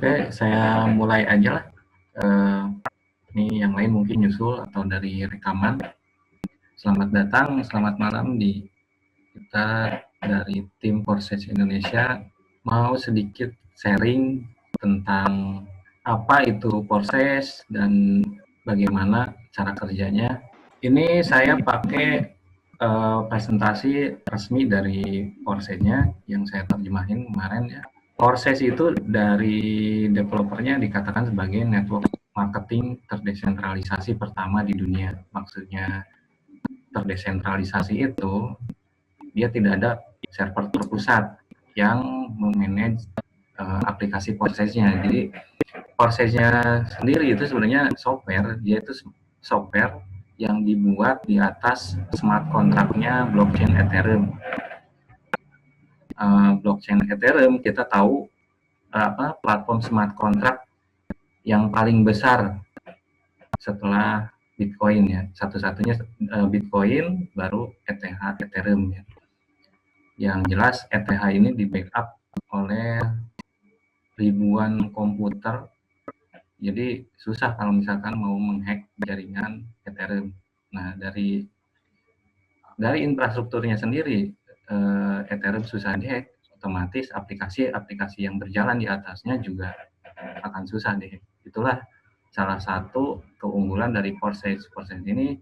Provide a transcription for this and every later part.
Oke, saya mulai aja lah. Ini yang lain mungkin nyusul atau dari rekaman. Selamat datang, selamat malam di kita dari tim Forces Indonesia. Mau sedikit sharing tentang apa itu Forces dan bagaimana cara kerjanya. Ini saya pakai presentasi resmi dari Forces-nya yang saya terjemahin kemarin ya. Forces itu dari developernya dikatakan sebagai network marketing terdesentralisasi pertama di dunia. Maksudnya terdesentralisasi itu dia tidak ada server terpusat yang memanage aplikasi Forces-nya. Jadi Forces-nya sendiri itu sebenarnya software, dia itu software yang dibuat di atas smart contract-nya blockchain Ethereum. Blockchain Ethereum kita tahu platform smart contract yang paling besar setelah Bitcoin ya, satu-satunya Bitcoin baru ETH Ethereum ya. Yang jelas ETH ini di backup oleh ribuan komputer, jadi susah kalau misalkan mau menghack jaringan Ethereum. Nah dari infrastrukturnya sendiri Ethereum susah dihack, otomatis aplikasi-aplikasi yang berjalan di atasnya juga akan susah dihack. Itulah salah satu keunggulan dari Forces. Forces ini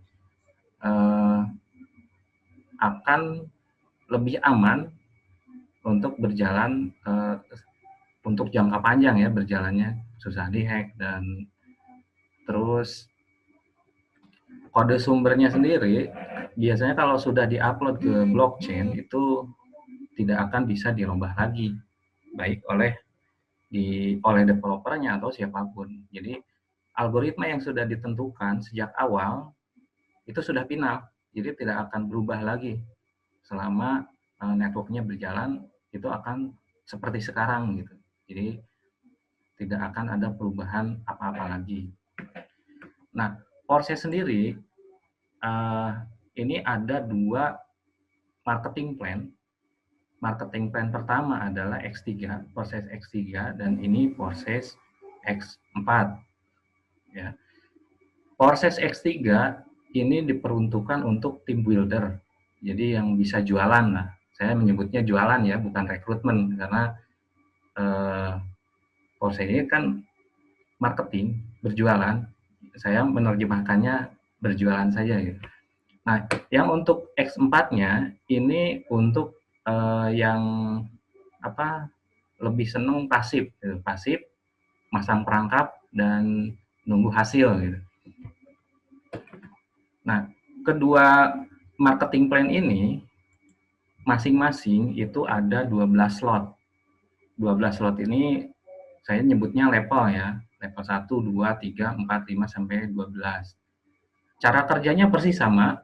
akan lebih aman untuk berjalan untuk jangka panjang ya, berjalannya susah dihack. Dan terus kode sumbernya sendiri biasanya kalau sudah diupload ke blockchain itu tidak akan bisa dirubah lagi, baik oleh developernya atau siapapun. Jadi algoritma yang sudah ditentukan sejak awal itu sudah final, jadi tidak akan berubah lagi selama networknya berjalan, itu akan seperti sekarang gitu. Jadi tidak akan ada perubahan apa-apa lagi. Nah, Forces sendiri ini ada dua marketing plan. Marketing plan pertama adalah X3, Forces X3, dan ini Forces X4. Ya. Forces X3 ini diperuntukkan untuk team builder, jadi yang bisa jualan lah. Saya menyebutnya jualan ya, bukan rekrutmen, karena Forces ini kan marketing, berjualan. Saya menerjemahkannya berjualan saja gitu. Nah, yang untuk X4-nya ini untuk yang lebih seneng pasif, gitu. Pasif, masang perangkap dan nunggu hasil gitu. Nah, kedua marketing plan ini masing-masing itu ada 12 slot. 12 slot ini saya nyebutnya level ya, level 1, 2, 3, 4, 5 sampai 12. Cara kerjanya persis sama,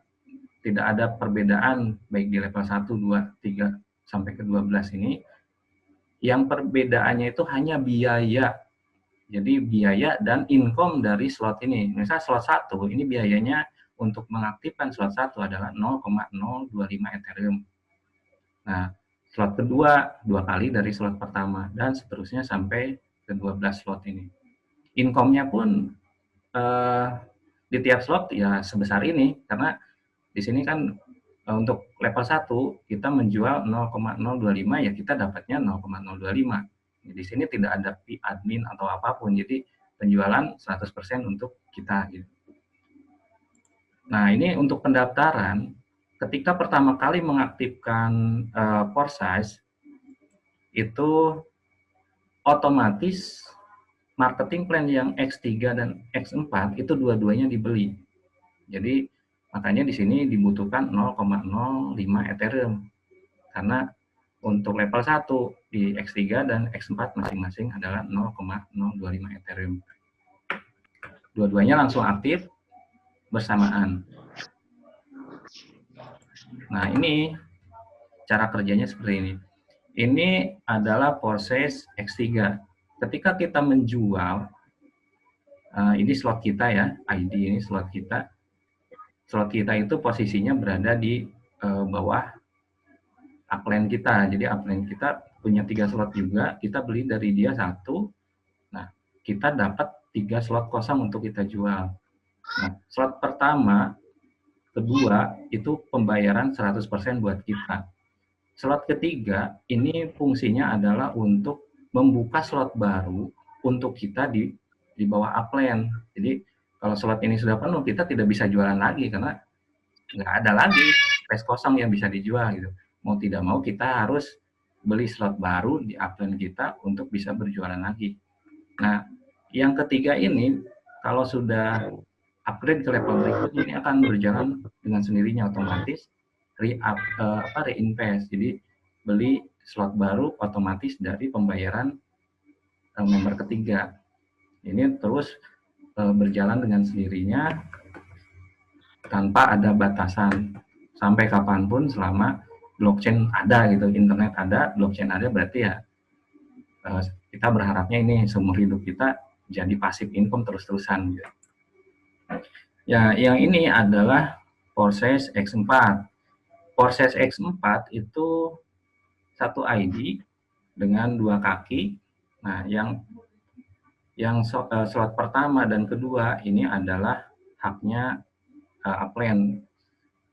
tidak ada perbedaan baik di level 1, 2, 3 sampai ke 12 ini. Yang perbedaannya itu hanya biaya. Jadi biaya dan income dari slot ini. Misalnya slot 1 ini biayanya untuk mengaktifkan slot 1 adalah 0,025 Ethereum. Nah, slot kedua 2 kali dari slot pertama dan seterusnya sampai ke 12 slot ini. Income-nya pun di tiap slot ya sebesar ini, karena di sini kan untuk level 1 kita menjual 0,025 ya kita dapatnya 0,025. Di sini tidak ada fee admin atau apapun, jadi penjualan 100% untuk kita gitu. Nah, ini untuk pendaftaran, ketika pertama kali mengaktifkan Forces itu otomatis marketing plan yang X3 dan X4 itu dua-duanya dibeli. Jadi makanya di sini dibutuhkan 0,05 Ethereum. Karena untuk level 1 di X3 dan X4 masing-masing adalah 0,025 Ethereum. Dua-duanya langsung aktif bersamaan. Nah, ini cara kerjanya seperti ini. Ini adalah Forces X3. Ketika kita menjual, ini slot kita ya, ID ini slot kita. Slot kita itu posisinya berada di bawah upline kita. Jadi upline kita punya 3 slot juga, kita beli dari dia 1. Nah, kita dapat 3 slot kosong untuk kita jual. Nah, slot pertama, kedua, itu pembayaran 100% buat kita. Slot ketiga, ini fungsinya adalah untuk membuka slot baru untuk kita di bawah upline. Jadi, kalau slot ini sudah penuh, kita tidak bisa jualan lagi, karena nggak ada lagi space kosong yang bisa dijual gitu. Mau tidak mau kita harus beli slot baru di upline kita untuk bisa berjualan lagi. Nah, yang ketiga ini kalau sudah upgrade ke level berikutnya ini akan berjalan dengan sendirinya otomatis reinvest. Jadi beli slot baru otomatis dari pembayaran member ketiga. Ini terus berjalan dengan sendirinya tanpa ada batasan sampai kapanpun selama blockchain ada gitu, internet ada, blockchain ada, berarti ya kita berharapnya ini seumur hidup kita jadi passive income terus-terusan gitu. Ya, yang ini adalah Forces X4. Forces X4 itu satu ID dengan 2 kaki. Nah, yang slot pertama dan kedua ini adalah haknya upline.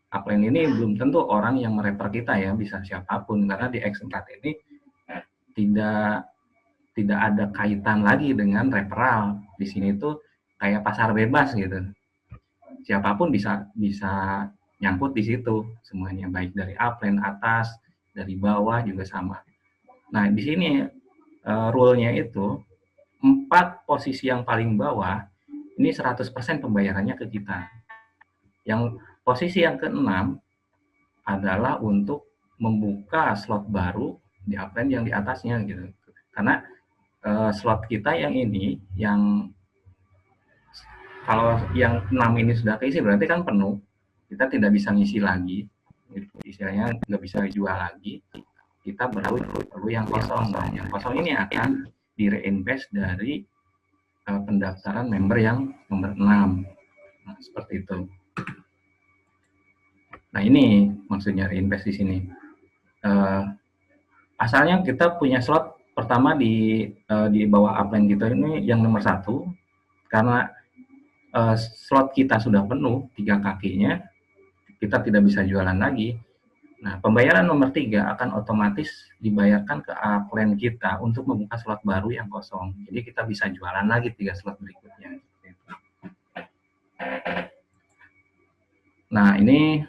Upline ini belum tentu orang yang merefer kita ya, bisa siapapun, karena di X4 ini tidak ada kaitan lagi dengan referral. Di sini tuh kayak pasar bebas gitu. Siapapun bisa nyangkut di situ semuanya, baik dari upline atas, dari bawah juga sama. Nah, di sini rule-nya itu 4 posisi yang paling bawah ini 100% pembayarannya ke kita. Yang posisi yang ke-6 adalah untuk membuka slot baru di upline yang di atasnya gitu. Karena slot kita yang ini, yang kalau yang 6 ini sudah keisi berarti kan penuh, kita tidak bisa ngisi lagi, istilahnya nggak bisa jual lagi, kita perlu yang kosong. Nah, yang kosong ini akan direinvest dari pendaftaran member yang nomor 6. Nah, seperti itu. Nah, ini maksudnya reinvest di sini. Asalnya kita punya slot pertama di bawah upline kita ini yang nomor 1, karena slot kita sudah penuh 3 kakinya, kita tidak bisa jualan lagi. Nah, pembayaran nomor 3 akan otomatis dibayarkan ke upline kita untuk membuka slot baru yang kosong. Jadi kita bisa jualan lagi 3 slot berikutnya. Nah, ini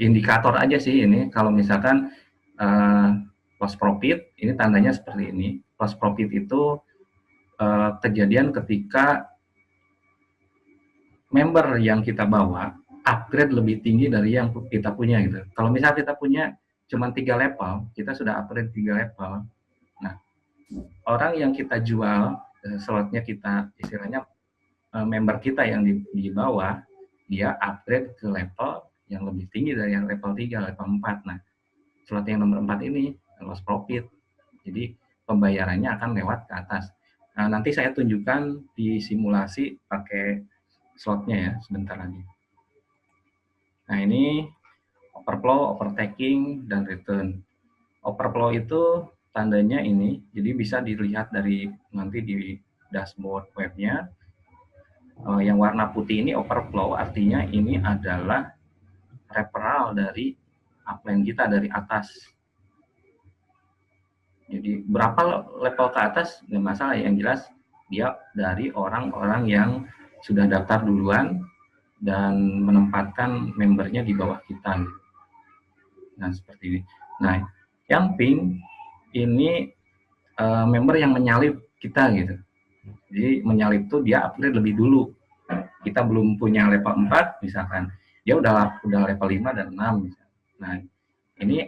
indikator aja sih ini. Kalau misalkan loss profit, ini tandanya seperti ini. Loss profit itu kejadian ketika member yang kita bawa upgrade lebih tinggi dari yang kita punya gitu. Kalau misalnya kita punya cuma 3 level, kita sudah upgrade 3 level. Nah, orang yang kita jual slotnya kita, istilahnya member kita yang di bawah, dia upgrade ke level yang lebih tinggi dari yang level 3, level 4. Nah, slot yang nomor 4 ini loss profit. Jadi pembayarannya akan lewat ke atas. Nah, nanti saya tunjukkan di simulasi pakai slotnya ya sebentar lagi. Nah, ini overflow, overtaking, dan return. Overflow itu tandanya ini, jadi bisa dilihat dari nanti di dashboard webnya. Yang warna putih ini overflow, artinya ini adalah referral dari upline kita dari atas. Jadi berapa level ke atas nggak masalah, yang jelas dia dari orang-orang yang sudah daftar duluan dan menempatkan membernya di bawah kita. Nah, seperti ini. Nah, yang pink ini member yang menyalip kita gitu. Jadi menyalip tuh dia upgrade lebih dulu. Kita belum punya level 4 misalkan. Dia udah level 5 dan 6 misalkan. Nah, ini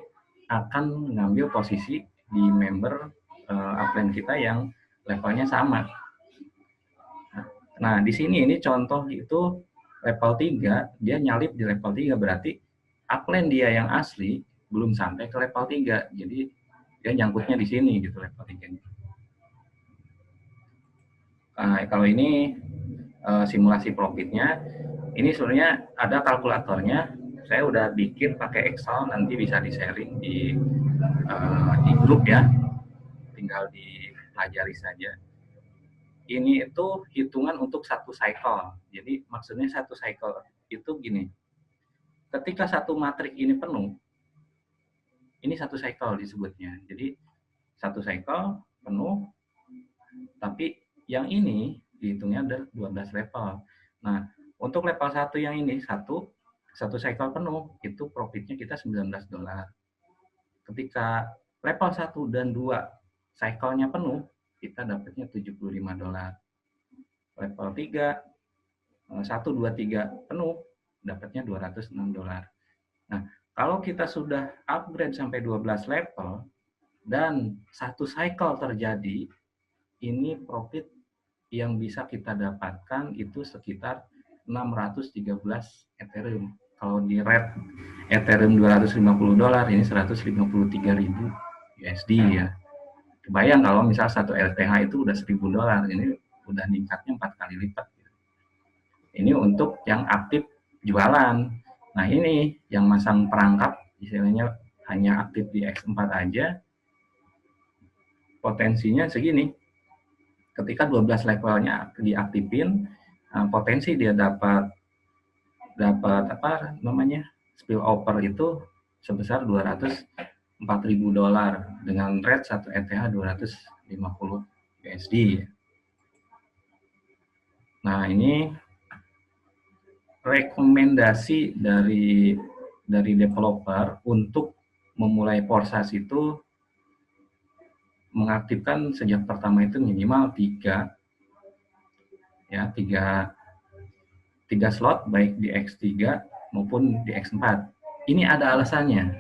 akan mengambil posisi di member upline kita yang levelnya sama. Nah, di sini ini contoh itu level 3, dia nyalip di level 3, berarti upline dia yang asli belum sampai ke level 3. Jadi dia nyangkutnya di sini gitu level 3-nya. Kalau ini simulasi profitnya, ini sebenarnya ada kalkulatornya. Saya udah bikin pakai Excel, nanti bisa di-sharing di grup ya. Tinggal dipelajari saja. ini itu hitungan untuk satu cycle. Jadi maksudnya satu cycle itu gini, ketika satu matrik ini penuh, ini satu cycle disebutnya. Jadi satu cycle penuh, tapi yang ini dihitungnya ada 12 level. Nah, untuk level 1 yang ini, satu cycle penuh, itu profitnya kita $19. Ketika level 1 dan 2 cycle-nya penuh, kita dapatnya $75. Level 3, 1, 2, 3 penuh, dapatnya $206. Nah, kalau kita sudah upgrade sampai 12 level, dan satu cycle terjadi, ini profit yang bisa kita dapatkan itu sekitar 613 Ethereum. Kalau di rate Ethereum $250, ini 153.000 USD ya. Kebayang kalau misal satu LTH itu udah $1.000, ini udah ningkatnya 4 kali lipat. Ini untuk yang aktif jualan. Nah ini yang masang perangkap, istilahnya hanya aktif di X4 aja, potensinya segini. Ketika 12 levelnya diaktifin, potensi dia dapat apa namanya spillover itu sebesar $204.000 dengan rate 1 ETH 250 USD. Nah ini rekomendasi dari developer untuk memulai Forsas itu mengaktifkan sejak pertama itu minimal 3 slot baik di X3 maupun di X4. Ini ada alasannya.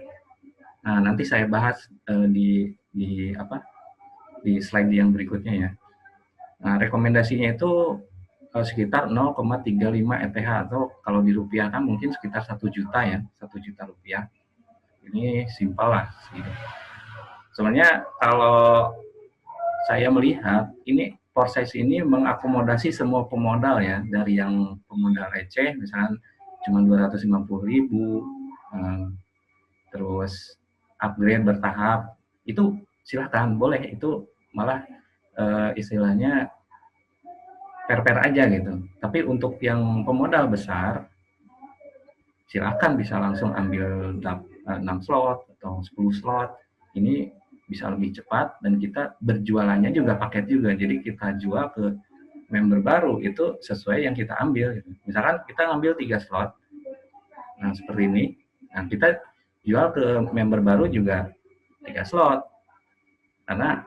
Nah, nanti saya bahas di slide yang berikutnya ya. Nah, rekomendasinya itu sekitar 0,35 ETH atau kalau dirupiahkan mungkin sekitar 1 juta ya, 1 juta rupiah. Ini simpel lah. Gitu. Sebenarnya kalau saya melihat ini Forsas ini mengakomodasi semua pemodal ya, dari yang pemodal receh misalnya cuma 250.000, terus upgrade bertahap, itu silahkan boleh, itu malah istilahnya fair-fair aja gitu. Tapi untuk yang pemodal besar, silahkan bisa langsung ambil 6 slot atau 10 slot. Ini bisa lebih cepat dan kita berjualannya juga paket juga. Jadi kita jual ke member baru itu sesuai yang kita ambil. Gitu. Misalkan kita ngambil 3 slot, nah seperti ini. Nah kita jual ke member baru juga 3 slot. Karena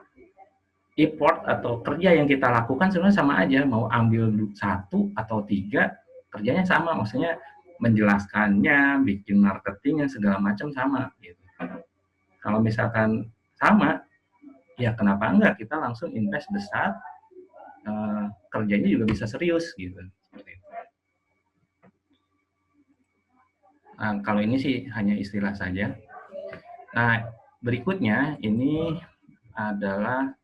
effort atau kerja yang kita lakukan sebenarnya sama aja, mau ambil 1 atau 3 kerjanya sama, maksudnya menjelaskannya, bikin marketingnya segala macam sama gitu. Kalau misalkan sama, ya kenapa enggak kita langsung invest besar, kerjanya juga bisa serius gitu. Nah, kalau ini sih hanya istilah saja. Nah, berikutnya ini adalah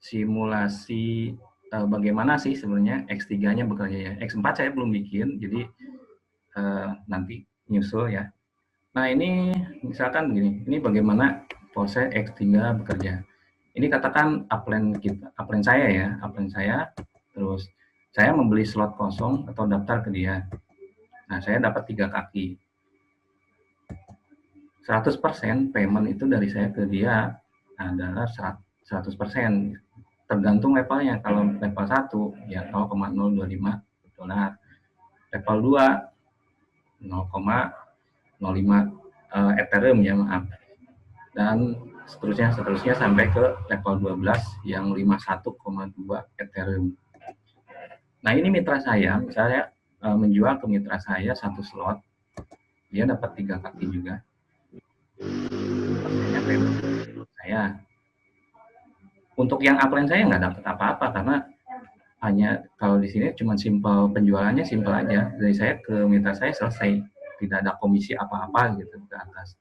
simulasi bagaimana sih sebenarnya X3-nya bekerja ya. X4 saya belum bikin, jadi nanti nyusul ya. Nah, ini misalkan begini, ini bagaimana proses X3 bekerja. Ini katakan upline saya ya, upline saya, terus saya membeli slot kosong atau daftar ke dia. Nah, saya dapat 3 kaki. 100% payment itu dari saya ke dia adalah 100%. Tergantung levelnya. Kalau level 1 ya $0,025. Level 2 0,05 Ethereum ya maaf. Dan seterusnya sampai ke level 12 yang 51,2 Ethereum. Nah, ini mitra saya, misalnya menjual ke mitra saya 1 slot, dia dapat 3 kaki juga. Saya untuk yang upline saya nggak dapat apa-apa karena hanya kalau di sini cuma simpel penjualannya simpel aja, dari saya ke mitra saya selesai, tidak ada komisi apa-apa gitu ke atas.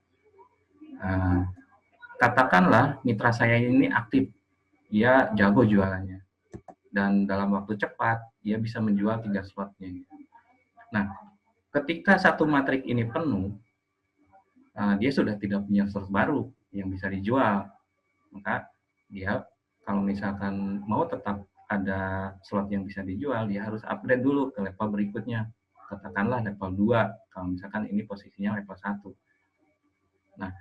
Katakanlah mitra saya ini aktif, dia jago jualannya dan dalam waktu cepat dia bisa menjual 3 slotnya. Nah, ketika satu matrik ini penuh, dia sudah tidak punya slot baru yang bisa dijual, maka dia kalau misalkan mau tetap ada slot yang bisa dijual, dia harus upgrade dulu ke level berikutnya. Katakanlah level 2, kalau misalkan ini posisinya level 1. Nah,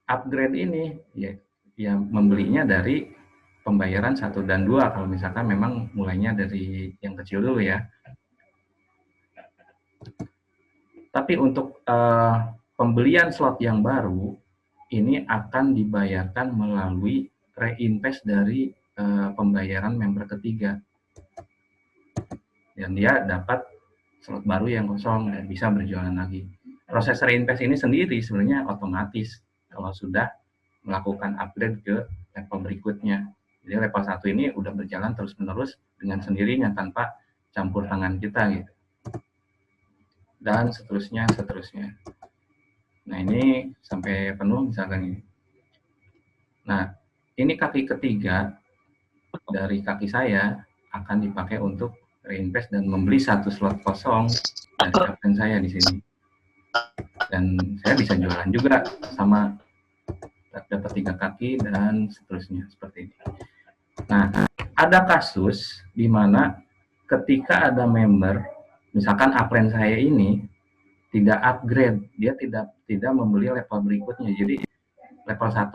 upgrade ini ya membelinya dari pembayaran 1 dan 2 kalau misalkan memang mulainya dari yang kecil dulu ya. Tapi untuk pembelian slot yang baru, ini akan dibayarkan melalui reinvest dari pembayaran member ketiga. Dan dia dapat slot baru yang kosong dan bisa berjualan lagi. Proses reinvest ini sendiri sebenarnya otomatis kalau sudah melakukan upgrade ke level berikutnya. Jadi level 1 ini udah berjalan terus-menerus dengan sendirinya tanpa campur tangan kita gitu. Dan seterusnya. Nah, ini sampai penuh misalkan ini. Nah, ini kaki ketiga dari kaki saya akan dipakai untuk reinvest dan membeli 1 slot kosong dari akun saya di sini. Dan saya bisa jualan juga sama dapat 3 kaki dan seterusnya seperti ini. Nah, ada kasus di mana ketika ada member, misalkan upline saya ini tidak upgrade, dia tidak membeli level berikutnya. Jadi level 1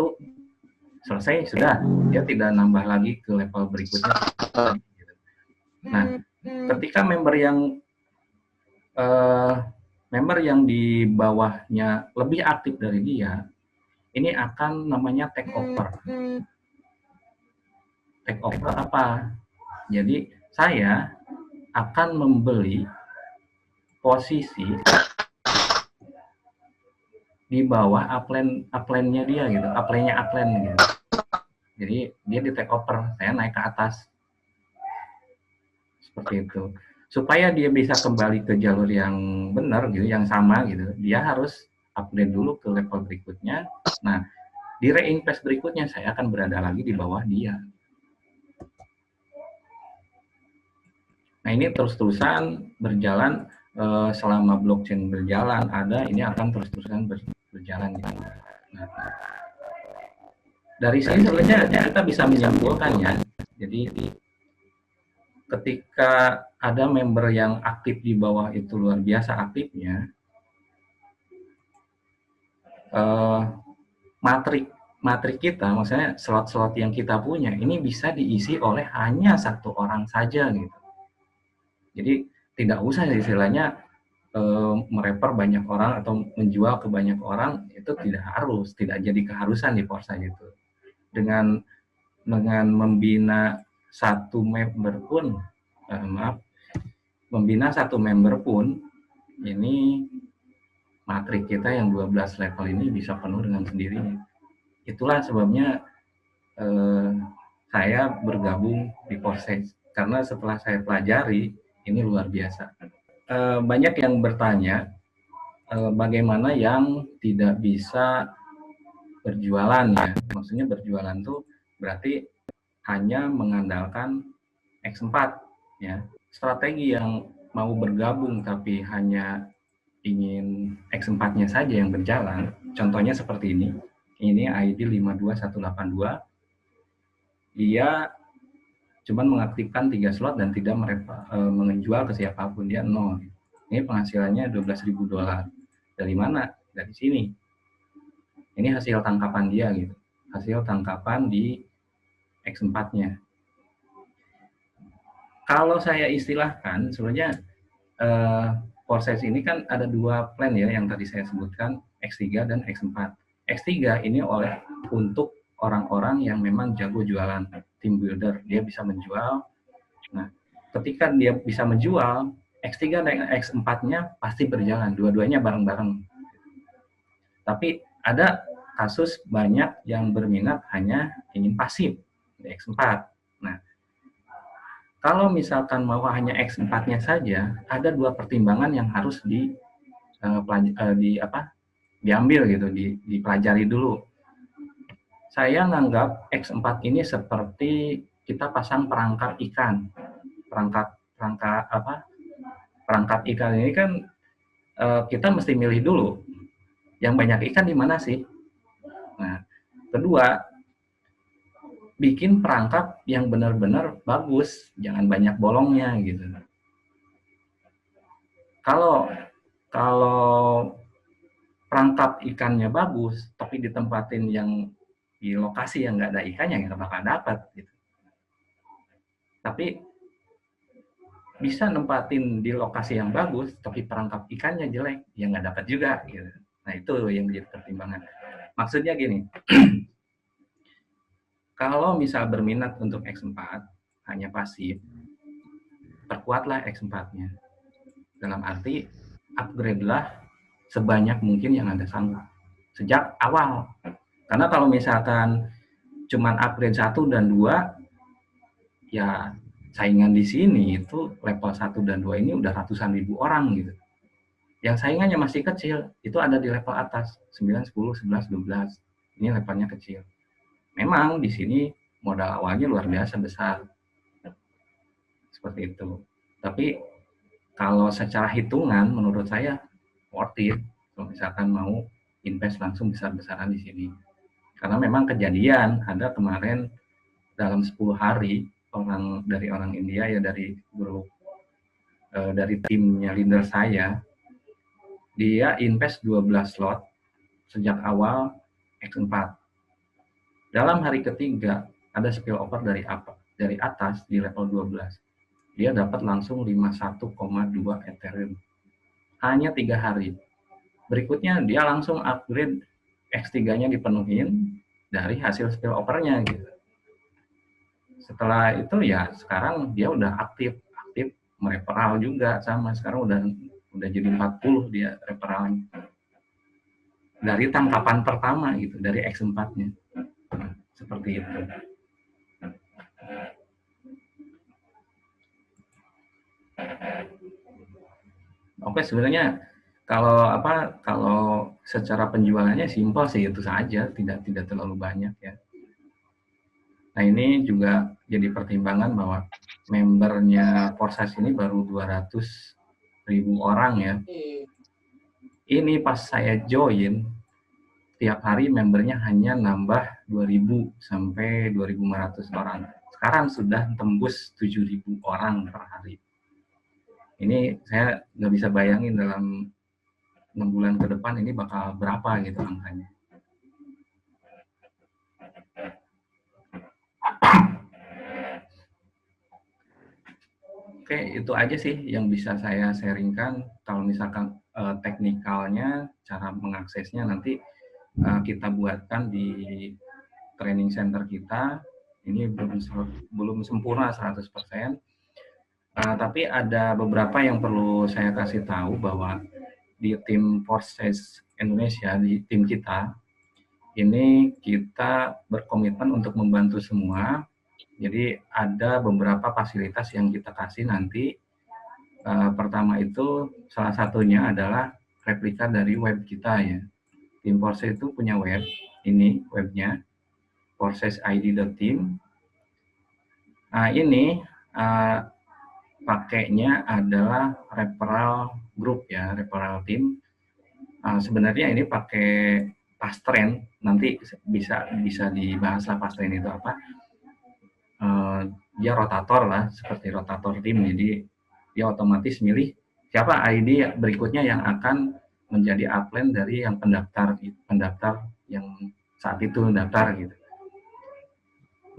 selesai sudah, dia tidak nambah lagi ke level berikutnya. Nah, ketika member yang di bawahnya lebih aktif dari dia, ini akan namanya take over. Take over apa? Jadi saya akan membeli posisi di bawah upline-nya dia gitu, upline-nya gitu. Jadi dia di take over, saya naik ke atas. Seperti itu. Supaya dia bisa kembali ke jalur yang benar gitu, yang sama gitu, dia harus upgrade dulu ke level berikutnya. Nah, di reinvest berikutnya saya akan berada lagi di bawah dia. Nah, ini terus-terusan berjalan selama blockchain berjalan, ini akan terus-terusan berjalan gitu. Nah, dari sini sebenarnya kita bisa menyimpulkan ya. Jadi ketika ada member yang aktif di bawah itu luar biasa aktifnya, matrik kita, maksudnya slot-slot yang kita punya ini bisa diisi oleh hanya 1 orang saja gitu. Jadi tidak usah istilahnya mereper banyak orang atau menjual ke banyak orang, itu tidak jadi keharusan di Forsa gitu. Dengan membina 1 member pun, membina 1 member pun, ini matrik kita yang 12 level ini bisa penuh dengan sendirinya. Itulah sebabnya saya bergabung di Forces, karena setelah saya pelajari, ini luar biasa. Banyak yang bertanya, bagaimana yang tidak bisa berjualan ya, maksudnya berjualan tuh berarti hanya mengandalkan X4 ya. Strategi yang mau bergabung tapi hanya ingin X4-nya saja yang berjalan, contohnya seperti ini. Ini ID 52182. Dia cuman mengaktifkan 3 slot dan tidak menjual ke siapapun, dia 0. Ini penghasilannya $12.000. Dari mana? Dari sini. Ini hasil tangkapan dia gitu. Hasil tangkapan di X4-nya. Kalau saya istilahkan, sebenarnya Forces ini kan ada 2 plan ya yang tadi saya sebutkan, X3 dan X4. X3 ini untuk orang-orang yang memang jago jualan, team builder, dia bisa menjual. Nah, ketika dia bisa menjual, X3 dan X4-nya pasti berjalan, dua-duanya bareng-bareng. Tapi ada kasus banyak yang berminat hanya ingin pasif di X4. Nah, kalau misalkan mau hanya X4-nya saja, ada 2 pertimbangan yang harus diambil gitu, dipelajari dulu. Saya menganggap X4 ini seperti kita pasang perangkap ikan. Perangkap ikan ini kan kita mesti milih dulu yang banyak ikan di mana sih. Nah, kedua, bikin perangkap yang benar-benar bagus, jangan banyak bolongnya gitu. Kalau perangkap ikannya bagus, tapi ditempatin yang di lokasi yang nggak ada ikannya, nggak bakal dapat gitu. Tapi bisa nempatin di lokasi yang bagus, tapi perangkap ikannya jelek, ya nggak dapat juga gitu. Nah itu yang jadi pertimbangan. Maksudnya gini, kalau misal berminat untuk X4 hanya pasif, perkuatlah X4-nya. Dalam arti upgrade lah sebanyak mungkin yang Anda sanggup sejak awal. Karena kalau misalkan cuman upgrade 1 dan 2, ya saingan di sini itu level 1 dan 2 ini udah ratusan ribu orang gitu. Yang saingannya masih kecil, itu ada di level atas, 9, 10, 11, 12. Ini levelnya kecil. Memang di sini modal awalnya luar biasa besar. Seperti itu. Tapi kalau secara hitungan menurut saya worth it kalau misalkan mau invest langsung besar-besaran di sini. Karena memang kejadian ada kemarin dalam 10 hari dari orang India ya, dari grup dari timnya leader saya, dia invest 12 slot sejak awal X4. Dalam hari ketiga ada spill over dari atas di level 12. Dia dapat langsung 51,2 Ethereum. Hanya 3 hari. Berikutnya dia langsung upgrade X3-nya dipenuhin dari hasil spill over-nya gitu. Setelah itu ya sekarang dia udah aktif mereferral juga, sama sekarang udah jadi 40 dia referralnya. Dari tangkapan pertama gitu, dari X4-nya. Seperti itu. Oke, sebenarnya kalau secara penjualannya simpel sih, itu saja, tidak terlalu banyak ya. Nah ini juga jadi pertimbangan bahwa membernya Forces ini baru 200.000 orang ya. Ini pas saya join, tiap hari membernya hanya nambah 2.000 sampai 2.500 orang. Sekarang sudah tembus 7.000 orang per hari. Ini saya nggak bisa bayangin dalam 6 bulan ke depan ini bakal berapa gitu angkanya. Oke, itu aja sih yang bisa saya sharingkan. Kalau misalkan teknikalnya, cara mengaksesnya nanti kita buatkan di training center kita. Ini belum sempurna 100%. Tapi ada beberapa yang perlu saya kasih tahu bahwa di tim Forces Indonesia, di tim kita, ini kita berkomitmen untuk membantu semua. Jadi ada beberapa fasilitas yang kita kasih nanti. Pertama itu salah satunya adalah replika dari web kita ya. Tim Forces itu punya web, ini webnya, forcesid.team. Nah ini pakainya adalah referral group ya, referral team. Sebenarnya ini pakai Pastren, nanti bisa dibahas lah Pastren itu apa. Dia rotator lah, seperti rotator tim, jadi dia otomatis milih siapa ID berikutnya yang akan menjadi upline dari yang pendaftar yang saat itu daftar gitu.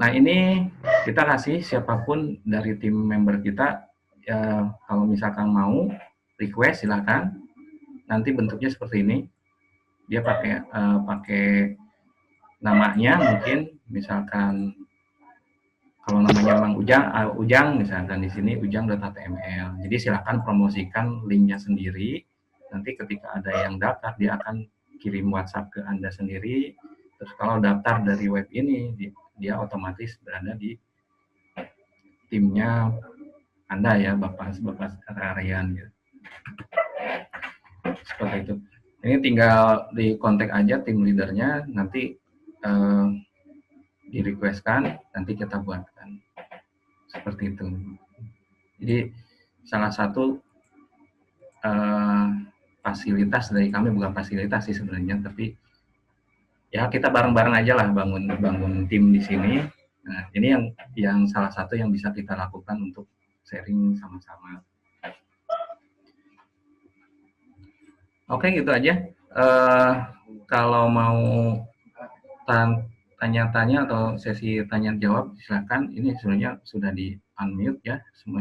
Nah ini kita kasih siapapun dari tim member kita, ya, kalau misalkan mau request silakan. Nanti bentuknya seperti ini. Dia pakai namanya, mungkin misalkan kalau namanya Bang Ujang misalkan di sini ujang.html. Jadi silakan promosikan linknya sendiri. Nanti ketika ada yang daftar dia akan kirim WhatsApp ke Anda sendiri. Terus kalau daftar dari web ini dia otomatis berada di timnya Anda ya, Bapak Aryan gitu. Seperti itu. Ini tinggal di kontak aja tim leadernya, nanti di requestkan, nanti kita buatkan. Seperti itu. Jadi salah satu fasilitas dari kami, bukan fasilitas sih sebenarnya, tapi ya kita bareng-bareng aja lah bangun tim di sini. Nah, ini yang salah satu yang bisa kita lakukan untuk sharing sama-sama. Oke, gitu aja. Kalau mau tanya-tanya atau sesi tanya jawab, silakan. Ini sebenarnya sudah di unmute ya semuanya.